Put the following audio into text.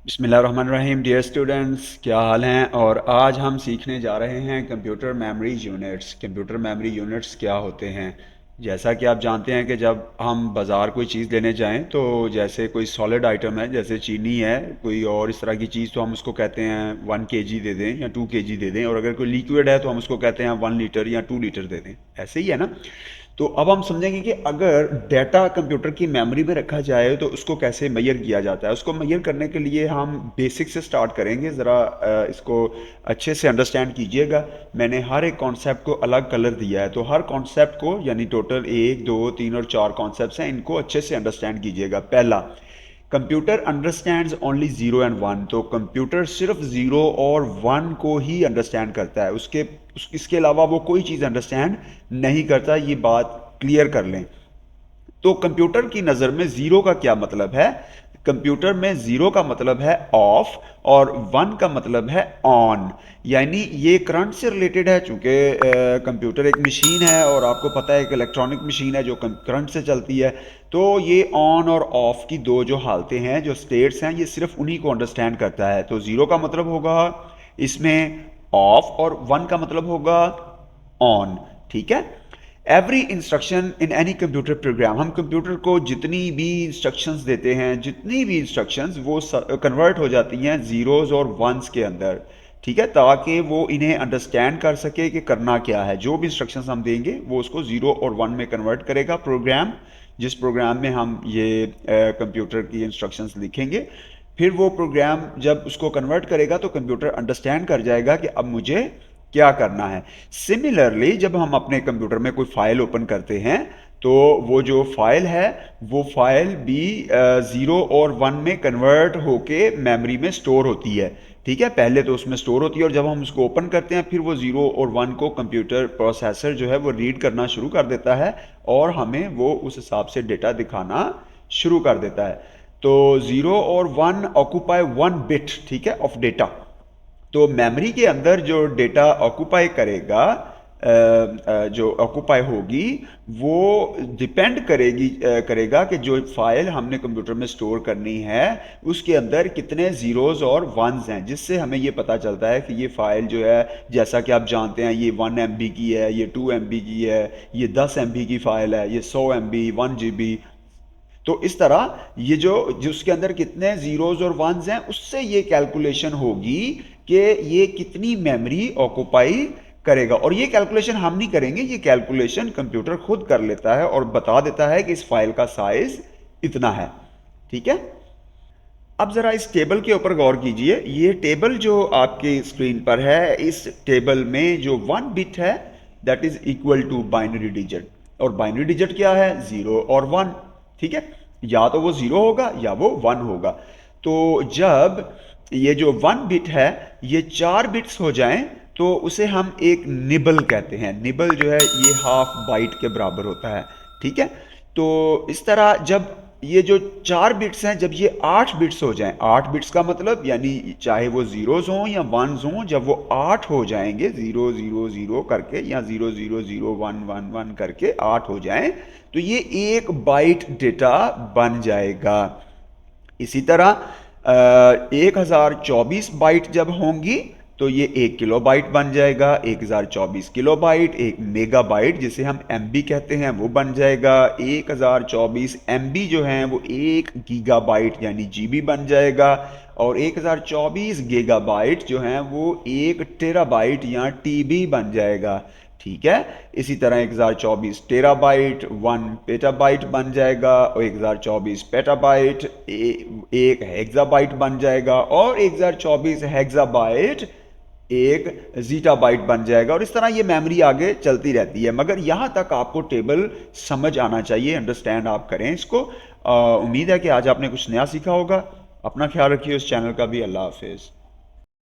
बिस्मिल्लाहिर्रहमानिर्रहीम। Dear students, क्या हाल हैं। और आज हम सीखने जा रहे हैं computer memory units. Computer memory units क्या होते हैं। जैसा कि आप जानते हैं कि जब हम बाज़ार कोई चीज़ लेने जाएं तो जैसे कोई सॉलिड आइटम है, जैसे चीनी है, कोई और इस तरह की चीज़, तो हम उसको कहते हैं 1 kg दे दें या 2 kg दे दें। और अगर कोई लिक्विड है तो हम उसको कहते हैं 1 लीटर या 2 लीटर दे दें। ऐसे ही है ना। तो अब हम समझेंगे कि अगर डाटा कंप्यूटर की मेमोरी में रखा जाए तो उसको कैसे मेजर किया जाता है। उसको मेजर करने के लिए हम बेसिक से स्टार्ट करेंगे। ज़रा इसको अच्छे से अंडरस्टैंड कीजिएगा। मैंने हर एक कॉन्सेप्ट को अलग कलर दिया है, तो हर कॉन्सेप्ट को, यानी टोटल 1 2 3 और 4 कॉन्सेप्ट्स हैं, इनको अच्छे से अंडरस्टैंड कीजिएगा। पहला, computer understands only zero and one. तो कंप्यूटर सिर्फ ज़ीरो और वन को ही अंडरस्टैंड करता है, इसके अलावा वो कोई चीज़ अंडरस्टैंड नहीं करता। ये बात क्लियर कर लें। तो कंप्यूटर की नज़र में ज़ीरो का क्या मतलब है। कंप्यूटर में ज़ीरो का मतलब है ऑफ और वन का मतलब है ऑन। यानी ये करंट से रिलेटेड है, चूंकि कंप्यूटर एक मशीन है और आपको पता है एक इलेक्ट्रॉनिक मशीन है जो करंट से चलती है। तो ये ऑन और ऑफ की दो जो हालतें हैं, जो स्टेट्स हैं, ये सिर्फ उन्हीं को अंडरस्टैंड करता है। तो ज़ीरो का मतलब होगा इसमें ऑफ और वन का मतलब होगा ऑन। ठीक है। Every instruction in any computer program, हम कंप्यूटर को जितनी भी इंस्ट्रक्शंस देते हैं, जितनी भी इंस्ट्रक्शंस, वो कन्वर्ट हो जाती हैं ज़ीरोज़ और वंस के अंदर। ठीक है, ताकि वो इन्हें अंडरस्टैंड कर सके कि करना क्या है। जो भी इंस्ट्रक्शंस हम देंगे वो उसको ज़ीरो और वन में कन्वर्ट करेगा प्रोग्राम। जिस प्रोग्राम में हम ये कंप्यूटर की इंस्ट्रक्शंस लिखेंगे, फिर वो प्रोग्राम जब उसको कन्वर्ट करेगा तो कंप्यूटर अंडरस्टैंड कर जाएगा कि अब मुझे क्या करना है। सिमिलरली जब हम अपने कंप्यूटर में कोई फाइल ओपन करते हैं तो वो जो फाइल है वो फाइल भी ज़ीरो और वन में कन्वर्ट होके मेमोरी में स्टोर होती है। ठीक है, पहले तो उसमें स्टोर होती है और जब हम उसको ओपन करते हैं फिर वो ज़ीरो और वन को कंप्यूटर प्रोसेसर जो है वो रीड करना शुरू कर देता है और हमें वो उस हिसाब से डेटा दिखाना शुरू कर देता है। तो ज़ीरो और वन ऑक्यूपाई 1 बिट, ठीक है, ऑफ डेटा। तो मेमोरी के अंदर जो डेटा ऑक्यूपाई करेगा, जो ऑक्यूपाई होगी, वो डिपेंड करेगा कि जो फाइल हमने कंप्यूटर में स्टोर करनी है उसके अंदर कितने ज़ीरोज़ और वंस हैं, जिससे हमें ये पता चलता है कि ये फ़ाइल जो है, जैसा कि आप जानते हैं, ये 1 MB की है, ये 2 MB की है, ये 10 MB की फ़ाइल है, ये 100 MB, 1 GB। तो इस तरह ये जो जिसके अंदर कितने ज़ीरोज़ और वंस हैं, उससे ये कैलकुलेशन होगी कि ये कितनी मेमोरी ऑक्यूपाई करेगा। और ये कैलकुलेशन हम नहीं करेंगे, ये कैलकुलेशन कंप्यूटर खुद कर लेता है और बता देता है कि इस फाइल का साइज इतना है। ठीक है। अब ज़रा इस टेबल के ऊपर गौर कीजिए। ये टेबल जो आपकी स्क्रीन पर है, इस टेबल में जो 1 बिट है that is equal to binary digit. और बाइनरी डिजिट क्या है? ज़ीरो और वन। ठीक है, या तो वो ज़ीरो होगा या वो वन होगा। तो जब ये जो 1 बिट है ये 4 बिट्स हो जाएं तो उसे हम एक निबल कहते हैं। निबल जो है ये हाफ बाइट के बराबर होता है। ठीक है। तो इस तरह जब ये जो 4 बिट्स हैं, जब ये 8 बिट्स हो जाएं, 8 बिट्स का मतलब यानी चाहे वो ज़ीरोज़ हों या वंस हों, जब वो 8 हो जाएंगे, 0 0 0 करके या 0 0 0 1 1 1 करके 8 हो जाएं, तो ये 1 बाइट डेटा बन जाएगा। इसी तरह 1024 बाइट जब होंगी तो ये 1 किलोबाइट बन जाएगा। 1024 किलोबाइट, 1 मेगाबाइट जिसे हम एमबी कहते हैं, वो बन जाएगा। 1024 MB जो हैं वो 1 गीगाबाइट यानी जीबी बन जाएगा। और 1024 गीगाबाइट जो हैं वो 1 टेराबाइट या टीबी बन जाएगा। ठीक है। इसी तरह 1024 टेराबाइट 1 पेटाबाइट बन जाएगा, और 1024 पेटाबाइट 1 हेक्साबाइट बन जाएगा, और 1024 हेक्साबाइट 1 जीटाबाइट बन जाएगा। और इस तरह ये मेमोरी आगे चलती रहती है। मगर यहाँ तक आपको टेबल समझ आना चाहिए, अंडरस्टैंड आप करें इसको। उम्मीद है कि आज आपने कुछ नया सीखा होगा। अपना ख्याल रखिए। उस चैनल का भी। अल्लाह हाफिज़।